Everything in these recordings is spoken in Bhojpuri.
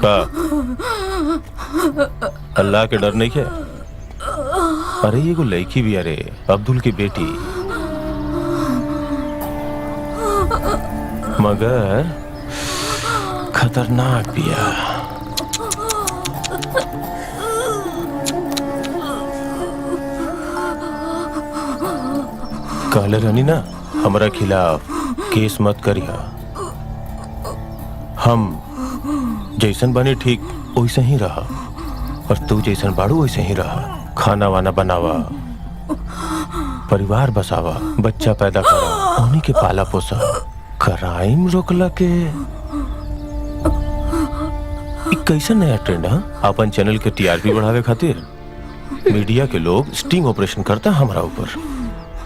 का अल्लाह के डर नहीं है? अरे ये को लड़की भी, अरे अब्दुल की बेटी, मगर खतरनाक बिया। कहले रहनी ना हमारा खिलाफ केस मत करिया। हम जैसन बने ठीक वैसे ही रहा, और तू जैसन बाड़ू वैसे ही रहा। खाना वाना बनावा, परिवार बसावा, बच्चा पैदा करा, उन्हीं के पाला पोसा। क्राइम रोकला के कैसा नया ट्रेंड है? अपन चैनल के टीआरपी बढ़ावे खातिर मीडिया के लोग स्टिंग ऑपरेशन करता हमारा ऊपर,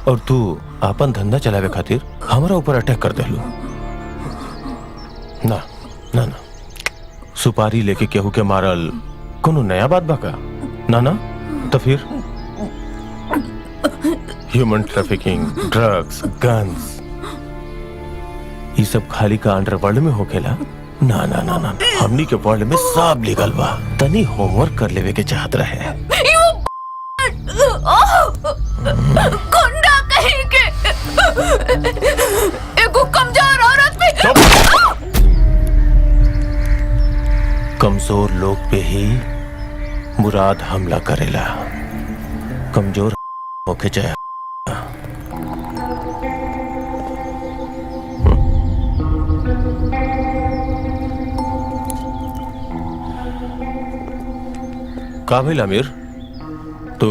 और तू अपन धंधा चलावे खातिर हमारा ऊपर अटैक कर देलू। ना ना ना, सुपारी लेके केहू के मारल कोनो नया बात बाका? ना ना, तो फिर ह्यूमन ट्रैफिकिंग, ड्रग्स, गन्स, ये सब खाली का अंडरवर्ल्ड में होखेला? ना ना ना ना, हमनी के वर्ल्ड में सब लीगल बा। तनी होमवर्क कर लेवे के चाहत रहे। गुंडा कहीं के एगो कमजोर औरत पे। कमजोर लोग पे ही मुराद हमला करेला, कमजोर होके चाहे। का भइल आमिर, तो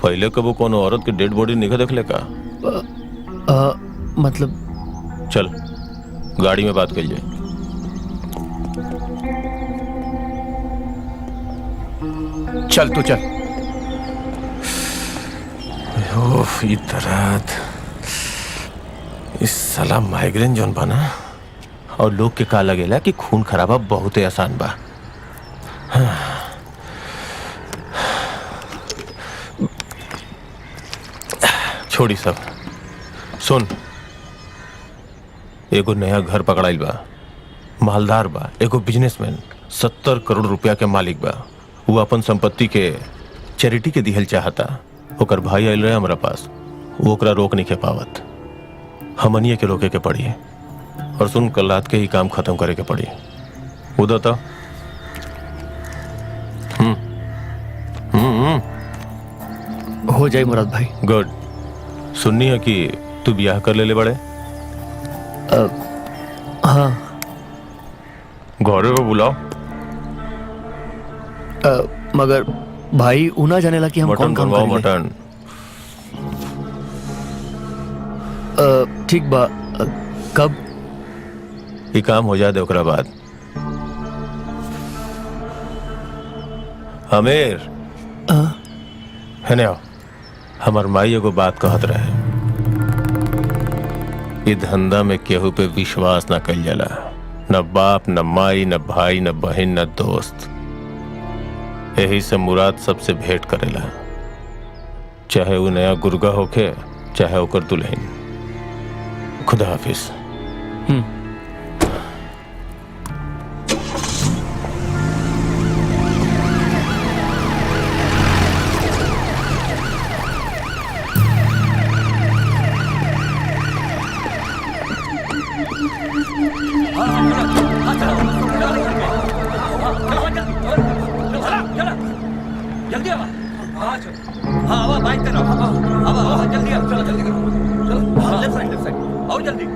पहले कबो कोनो औरत के डेड बॉडी नहीं देखले का? मतलब चल गाड़ी में बात करिए। चल तू चल। ओफ, ये दर्द, इस साला माइग्रेन जोन बना, और लोग के का लगेला कि खून खराबा बहुत ही आसान बा। छोड़ी सब, सुन, एगो नया घर पकड़ाइल बा, मालदार बा, एगो बिजनेसमैन, 70 करोड़ रुपया के मालिक बा। वो अपन संपत्ति के चैरिटी के दिहल चाहता। ओकर भाई आयल रहे हमारा पास, वो ओकरा रोक नहीं के पावत। हमनिए के रोके के पड़ी, और सुन, कल रात के ही काम खत्म करे के पड़ी। उदा था हो जाए मुराद भाई। गुड। सुननी है कि तू ब्याह कर ले बड़े? हाँ। घरे को बुलाओ। मगर भाई उना जाने ला कि हम कौन काम करेंगे। मटन ठीक बा। कब? ये काम हो जाए ओकरा बाद। आमिर है ना, हमार माई एगो बात कहत रहे, ये धंधा में केहू पे विश्वास ना कइल जाला। न बाप, न माई, न भाई, न बहन, न दोस्त। यही से मुराद सबसे भेंट करेला, चाहे वो नया गुर्गा होके, चाहे ओकर दुल्हन। खुदा हाफिज। जल्दी आवा। हाँ बाइक करो। जल्दी आओ, चलो जल्दी करो। चलो लेफ्ट साइड और जल्दी।